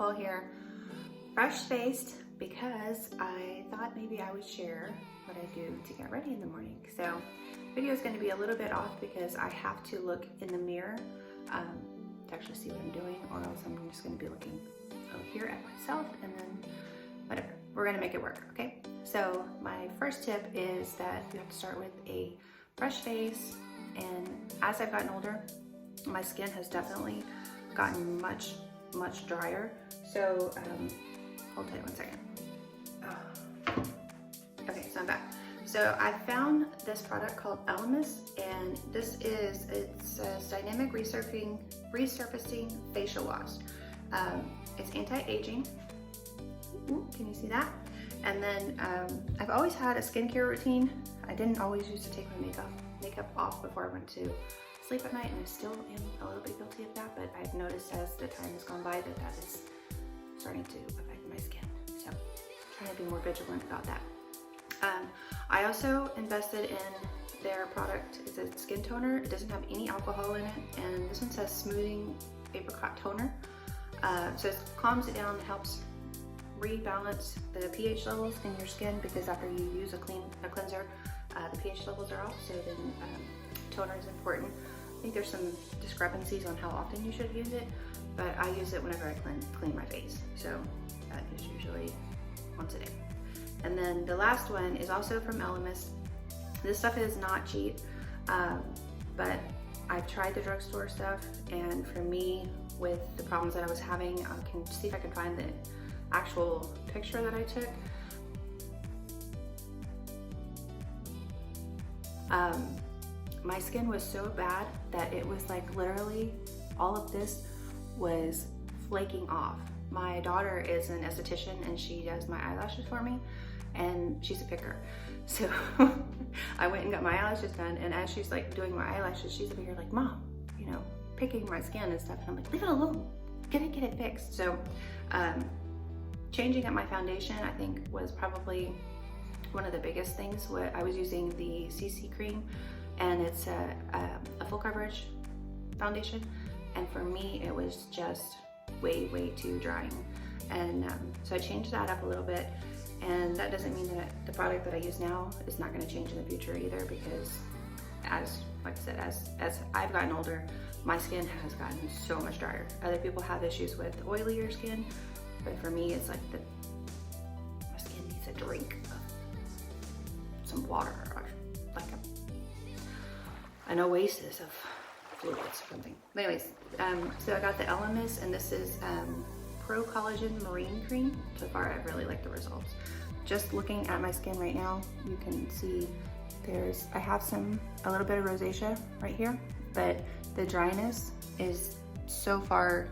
haul here. Fresh faced because I thought maybe I would share what I do to get ready in the morning. So the video is going to be a little bit off because I have to look in the mirror to actually see what I'm doing, or else I'm just going to be looking here at myself and then whatever. We're going to make it work, okay? So my first tip is that you have to start with a fresh face, and as I've gotten older, my skin has definitely gotten much drier. So hold tight 1 second. Okay, so I'm back. So I found this product called Elemis, and it's a dynamic resurfacing facial wash. It's anti-aging. Can you see that? And then I've always had a skincare routine. I didn't always used to take my makeup off before I went to sleep at night, and I still am a little bit guilty of that, but I've noticed as the time has gone by that is starting to affect my skin. So I'm trying to be more vigilant about that. I also invested in their product. It's a skin toner. It doesn't have any alcohol in it, and this one says smoothing apricot toner. So it calms it down, helps rebalance the pH levels in your skin, because after you use a cleanser, the pH levels are off. So then toner is important. I think there's some discrepancies on how often you should use it, but I use it whenever I clean my face. So that is usually once a day. And then the last one is also from Elemis. This stuff is not cheap, but I've tried the drugstore stuff, and for me, with the problems that I was having, I can see if I can find the actual picture that I took. My skin was so bad that it was like literally all of this was flaking off. My daughter is an esthetician and she does my eyelashes for me, and she's a picker. So I went and got my eyelashes done, and as she's like doing my eyelashes, she's over here like, Mom, you know, picking my skin and stuff. And I'm like, leave it alone, get it fixed. So changing up my foundation, I think, was probably one of the biggest things. I was using the CC cream, and it's a full coverage foundation, and for me it was just way too drying, and so I changed that up a little bit. And that doesn't mean that the product that I use now is not going to change in the future either, because like I said, as I've gotten older, my skin has gotten so much drier. Other people have issues with oilier skin, but for me, it's like my skin needs a drink of some water, or like an oasis of fluids or something. But anyways, so I got the Elemis, and this is Pro Collagen Marine Cream. So far, I really like the results. Just looking at my skin right now, you can see I have a little bit of rosacea right here, but the dryness is so far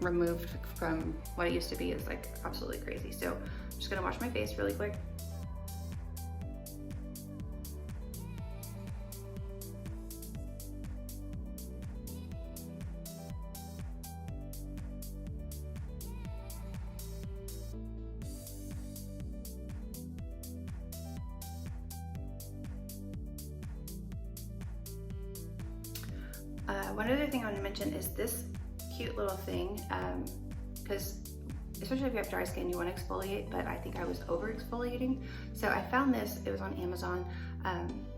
removed from what it used to be. It's like absolutely crazy. So I'm just gonna wash my face really quick. One other thing I want to mention is this cute little thing, because especially if you have dry skin, you want to exfoliate, but I think I was over exfoliating. So I found this, it was on Amazon.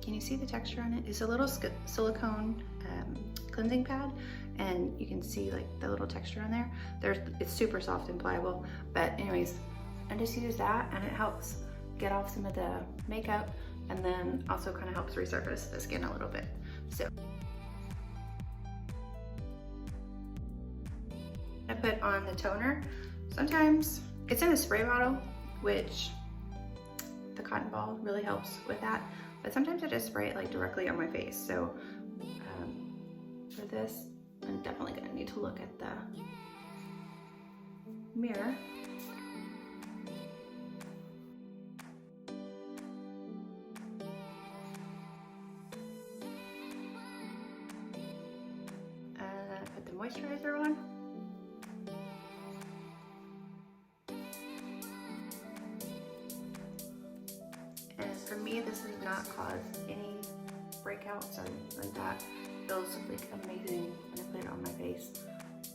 Can you see the texture on it? It's a little silicone cleansing pad, and you can see like the little texture on there. It's super soft and pliable, but anyways, I just use that, and it helps get off some of the makeup, and then also kind of helps resurface the skin a little bit. So I put on the toner. Sometimes it's in a spray bottle, which the cotton ball really helps with that, but sometimes I just spray it like directly on my face. So for this, I'm definitely gonna need to look at the mirror. Put the moisturizer on. For me, this has not caused any breakouts or like that. It feels like amazing when I put it on my face,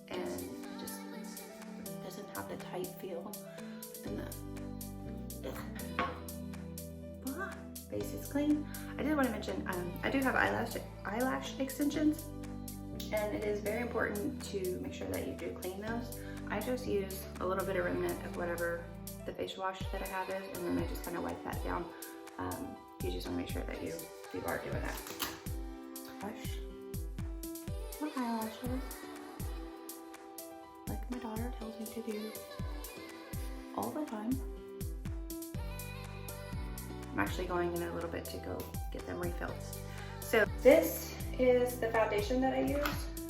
and it just doesn't have the tight feel and the base is clean. I did want to mention I do have eyelash extensions, and it is very important to make sure that you do clean those. I just use a little bit of remnant of whatever the facial wash that I have is, and then I just kind of wipe that down. You just want to make sure that you are doing that. Brush my eyelashes like my daughter tells me to do all the time. I'm actually going in a little bit to go get them refilled. So this is the foundation that I use.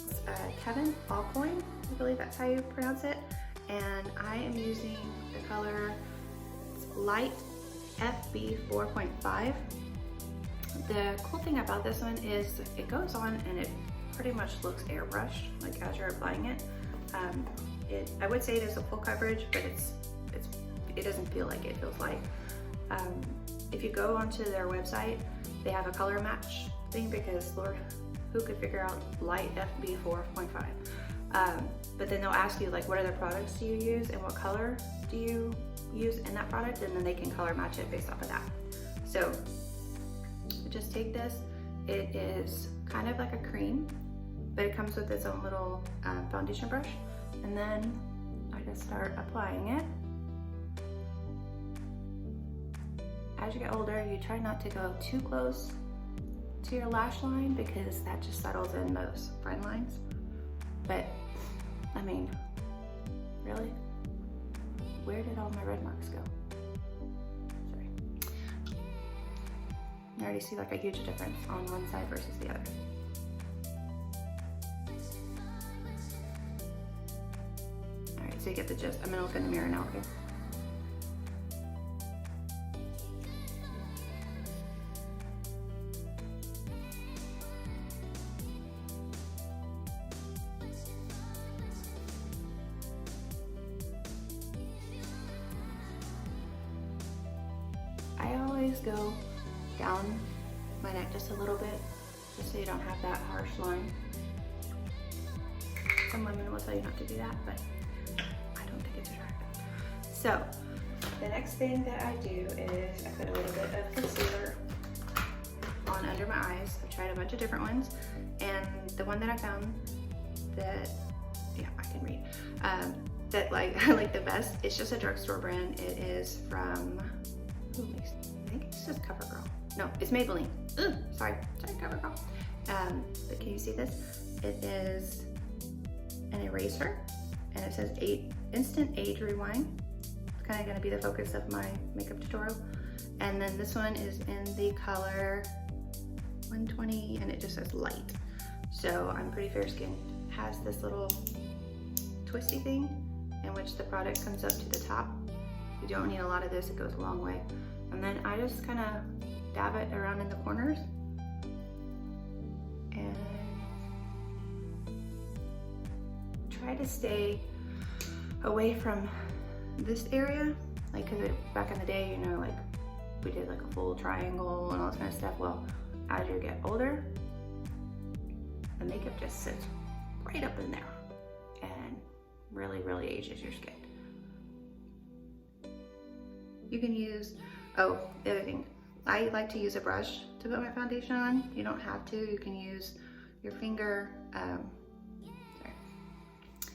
It's Kevin Alcoin, I believe that's how you pronounce it. And I am using the color Light FB 4.5. The cool thing about this one is it goes on and it pretty much looks airbrushed, like as you're applying it. I would say it is a full coverage, but it doesn't feel like it feels light. If you go onto their website, they have a color match thing because Lord, who could figure out Light FB 4.5? But then they'll ask you like, what other products do you use and what color do you use in that product, and then they can color match it based off of that. So just take this. It is kind of like a cream, but it comes with its own little foundation brush, and then I just start applying it. As you get older, you try not to go too close to your lash line because that just settles in those fine lines. But I mean, really? Where did all my red marks go? Sorry. I already see like a huge difference on one side versus the other. All right, so you get the gist. I'm gonna look in the mirror now, okay? I always go down my neck just a little bit, just so you don't have that harsh line. Some women will tell you not to do that, but I don't think it's attractive. So the next thing that I do is I put a little bit of concealer on under my eyes. I've tried a bunch of different ones, and the one that I found that, yeah, I can read, that like I like the best, it's just a drugstore brand. It is from, I think it's just CoverGirl. No, it's Maybelline. Ooh, sorry, CoverGirl. But can you see this? It is an eraser, and it says Instant Age Rewind. It's kind of going to be the focus of my makeup tutorial. And then this one is in the color 120, and it just says light. So I'm pretty fair skinned. It has this little twisty thing in which the product comes up to the top. You don't need a lot of this, it goes a long way. And then I just kind of dab it around in the corners and try to stay away from this area. Like, cause back in the day, you know, like we did like a full triangle and all this kind of stuff. Well, as you get older, the makeup just sits right up in there and really, really ages your skin. You can use, oh, the other thing, I like to use a brush to put my foundation on. You don't have to. You can use your finger. Sorry.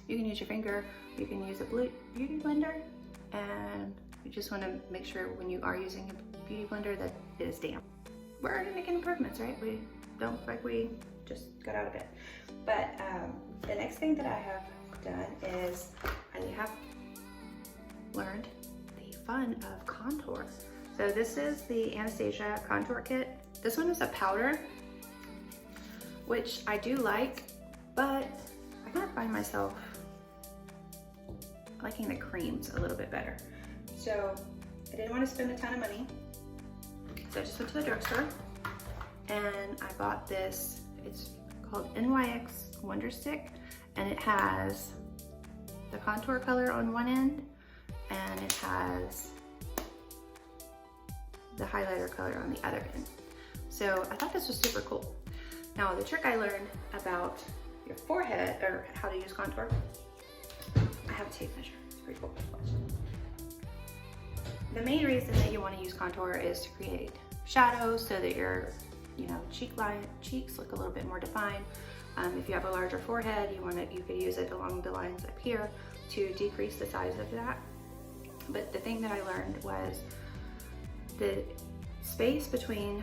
You can use your finger. You can use a beauty blender, and you just want to make sure when you are using a beauty blender that it is damp. We're already making improvements, right? We don't look like we just got out of bed. But the next thing that I have done is I have learned the fun of contour. So this is the Anastasia contour kit. This one is a powder, which I do like, but I kind of find myself liking the creams a little bit better. So I didn't want to spend a ton of money, so I just went to the drugstore and I bought this. It's called NYX Wonder Stick, and it has the contour color on one end and it has the highlighter color on the other end. So I thought this was super cool. Now the trick I learned about your forehead, or how to use contour, I have a tape measure. pretty cool. The main reason that you want to use contour is to create shadows so that your, cheeks look a little bit more defined. If you have a larger forehead, you could use it along the lines up here to decrease the size of that. But the thing that I learned was the space between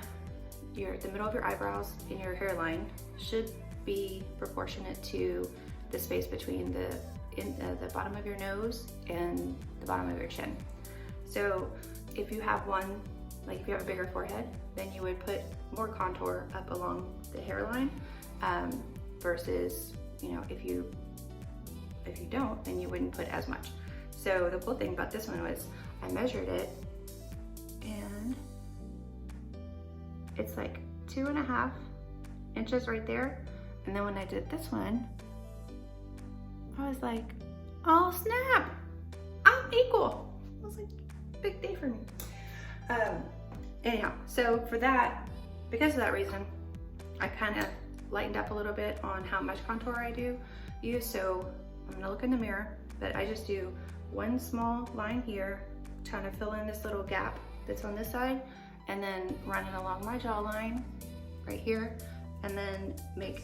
the middle of your eyebrows and your hairline should be proportionate to the space between the bottom of your nose and the bottom of your chin. So if you have if you have a bigger forehead, then you would put more contour up along the hairline, versus, if you don't, then you wouldn't put as much. So the cool thing about this one was I measured it and it's like 2.5 inches right there. And then when I did this one, I was like, oh snap, I'm equal. I was like, big day for me. Anyhow, so for that, because of that reason, I kind of lightened up a little bit on how much contour I do use. So I'm gonna look in the mirror, but I just do one small line here, trying to fill in this little gap that's on this side, and then run it along my jawline right here, and then make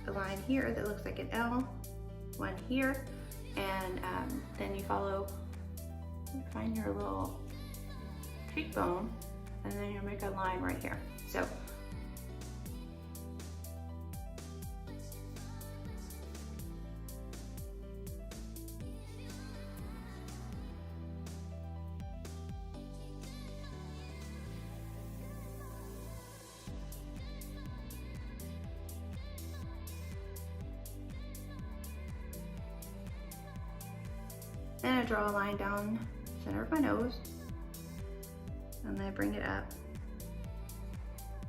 a line here that looks like an L, one here, and then you find your little cheekbone, and then you make a line right here. So then I draw a line down the center of my nose, and then I bring it up,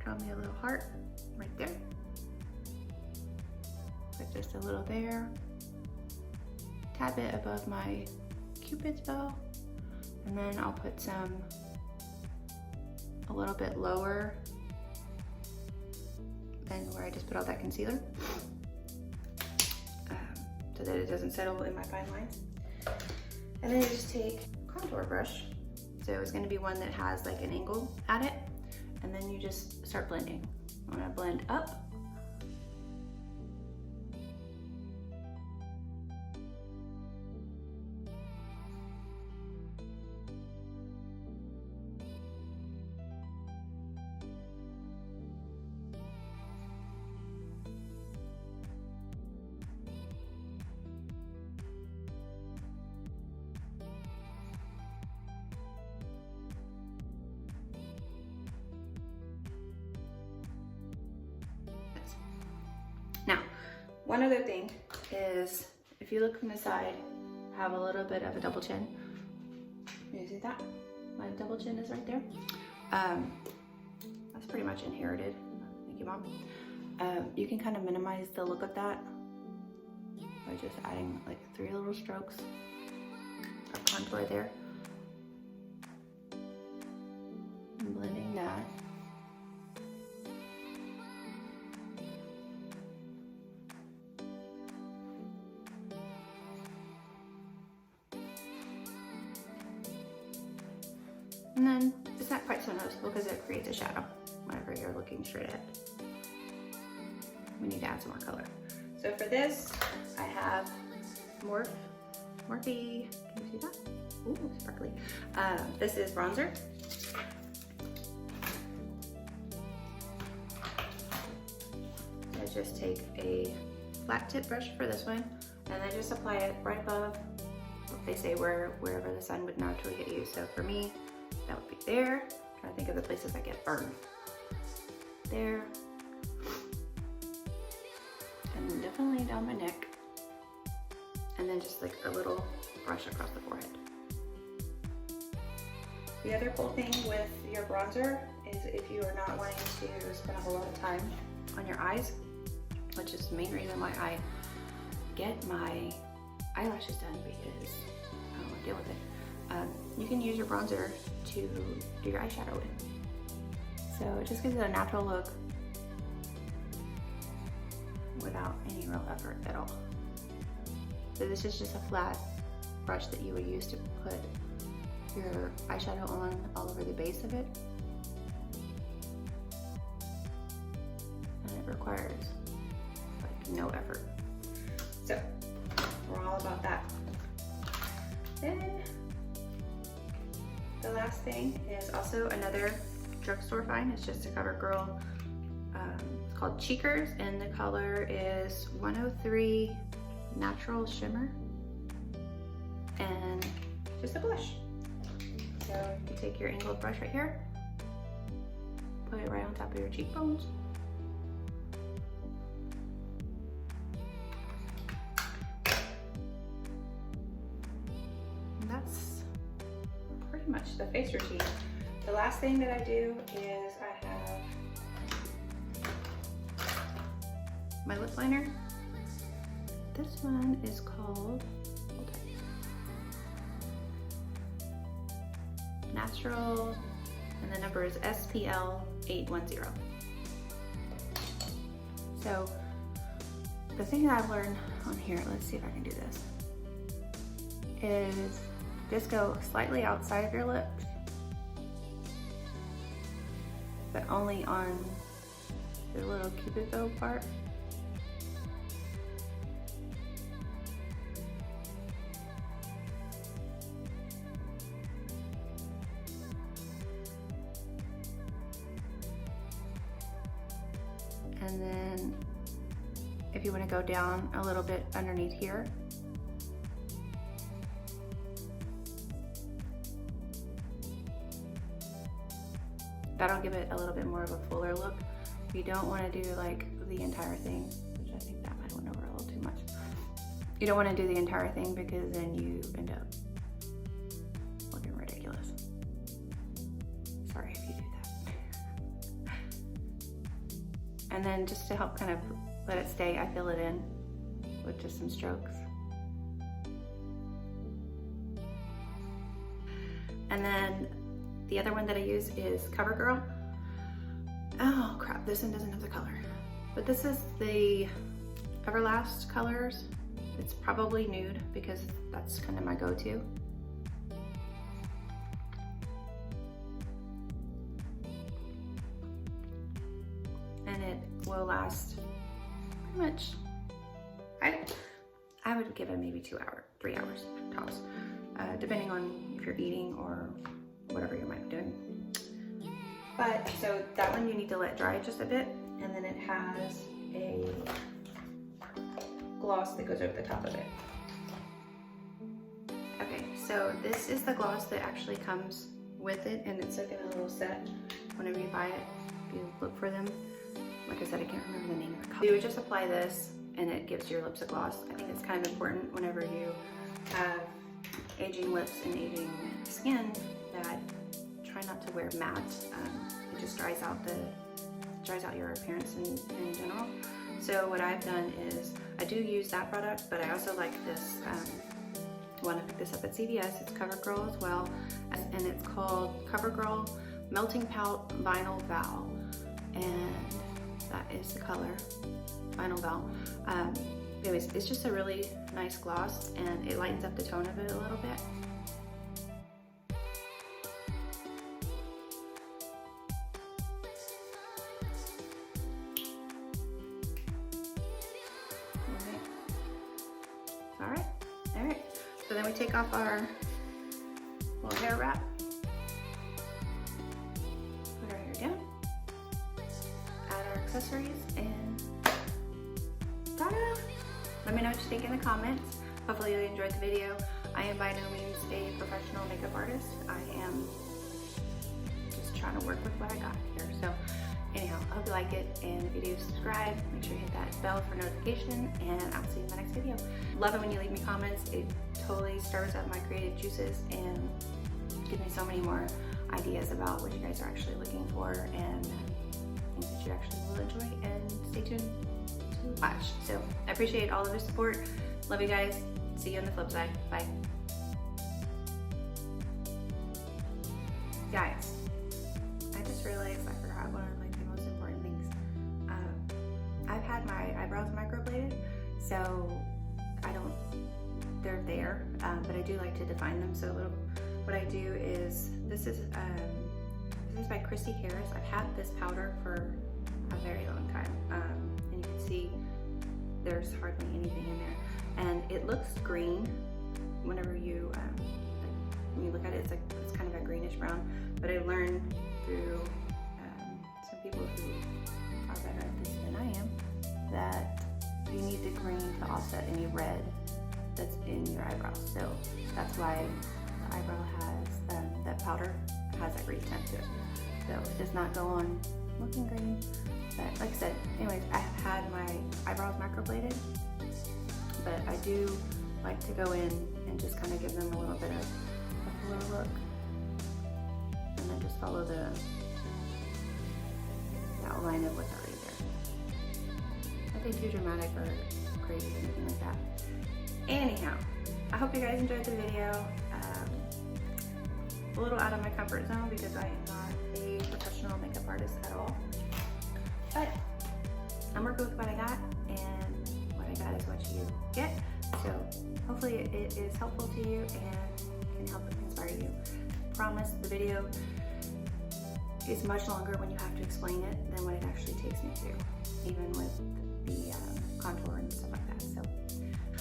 draw me a little heart right there, put just a little there, tap it above my Cupid's bow, and then I'll put a little bit lower than where I just put all that concealer, so that it doesn't settle in my fine lines. And then you just take a contour brush. So it's gonna be one that has like an angle at it. And then you just start blending. I'm gonna blend up. Now, one other thing is, if you look from the side, I have a little bit of a double chin. You see that? My double chin is right there. That's pretty much inherited. Thank you, Mom. You can kind of minimize the look of that by just adding like 3 little strokes of contour there. And blending that. And then it's not quite so noticeable because it creates a shadow whenever you're looking straight ahead. We need to add some more color. So for this, I have Morphe. Can you see that? Ooh, sparkly. This is bronzer. I just take a flat tip brush for this one, and I just apply it right above, they say wherever the sun would naturally hit you. So for me, that would be there. I'm trying to think of the places that get burned. There. And then definitely down my neck. And then just like a little brush across the forehead. The other cool thing with your bronzer is if you are not wanting to spend a whole lot of time on your eyes, which is the main reason why I get my eyelashes done, because I don't want to deal with it. You can use your bronzer to do your eyeshadow with. So it just gives it a natural look without any real effort at all. So this is just a flat brush that you would use to put your eyeshadow on all over the base of it. And it requires like no effort. So we're all about that. Then the last thing is also another drugstore find. It's just a CoverGirl. It's called Cheekers, and the color is 103 Natural Shimmer, and just a blush. So you take your angled brush right here, put it right on top of your cheekbones. And that's pretty much the face routine. The last thing that I do is I have my lip liner. This one is called Natural, and the number is SPL 810. So the thing that I've learned on here, let's see if I can do this, is just go slightly outside of your lips, but only on the little cuticle part. And then if you want to go down a little bit underneath here, that'll give it a little bit more of a fuller look. You don't want to do like the entire thing, which I think that might went over a little too much. You don't want to do the entire thing because then you end up looking ridiculous. Sorry if you do that. And then just to help kind of let it stay, I fill it in with just some strokes. And then the other one that I use is CoverGirl. Oh crap, this one doesn't have the color. But this is the Everlast colors. It's probably nude because that's kind of my go-to. And it will last pretty much, I would give it maybe 2 hours, 3 hours tops, depending on if you're eating or whatever you might be doing. But so that one you need to let dry just a bit, and then it has a gloss that goes over the top of it. Okay, so this is the gloss that actually comes with it, and it's like in a little set. Whenever you buy it, you look for them. Like I said, I can't remember the name of the color. You would just apply this and it gives your lips a gloss. I think it's kind of important whenever you have aging lips and aging skin that try not to wear matte. It just dries out your appearance in general. So what I've done is I do use that product, but I also like this one. I picked this up at CVS. It's CoverGirl as well, and it's called CoverGirl Melting Pout Vinyl Val, and that is the color Vinyl Val. Anyways, it's just a really nice gloss, and it lightens up the tone of it a little bit. All right. So then we take off our little hair wrap, put our hair down, add our accessories, and ta-da! Let me know what you think in the comments. Hopefully you enjoyed the video. I am by no means a professional makeup artist. I am just trying to work with what I got here. So anyhow, I hope you like it, and if you do, subscribe, make sure you hit that bell for notification, and I'll see you in the next video. Love it when you leave me comments. It totally stirs up my creative juices and gives me so many more ideas about what you guys are actually looking for and things that you actually will enjoy, and stay tuned to watch. So I appreciate all of your support. Love you guys. See you on the flip side. Bye. Guys, I just realized I forgot one of the most important things. I've had my eyebrows microbladed, so I don't they're there, but I do like to define them. So what I do is, this is by Christy Harris. I've had this powder for a very long time, and you can see there's hardly anything in there, and it looks green whenever you when you look at it. It's kind of a greenish brown, but I learned through some people who are better at this than I am that you need the green to offset any red that's in your eyebrows. So that's why the eyebrow has that powder has that green tint to it. So it does not go on looking green. But like I said, anyways, I have had my eyebrows microbladed, but I do like to go in and just kind of give them a little bit of a fuller look, and then just follow the outline of what's already there. Nothing too dramatic or crazy or anything like that. Anyhow, I hope you guys enjoyed the video. A little out of my comfort zone because I am not a professional makeup artist at all. But I'm working with what I got, and what I got is what you get. So hopefully it is helpful to you and can help inspire you. I promise the video is much longer when you have to explain it than what it actually takes me through, even with the contour and stuff like that. So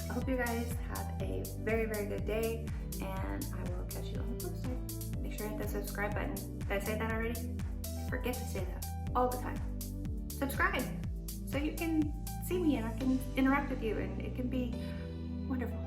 I hope you guys have a very, very good day, and I will catch you on the flip side. Make sure to hit the subscribe button. Did I say that already? I forget to say that all the time. Subscribe so you can see me and I can interact with you, and it can be wonderful.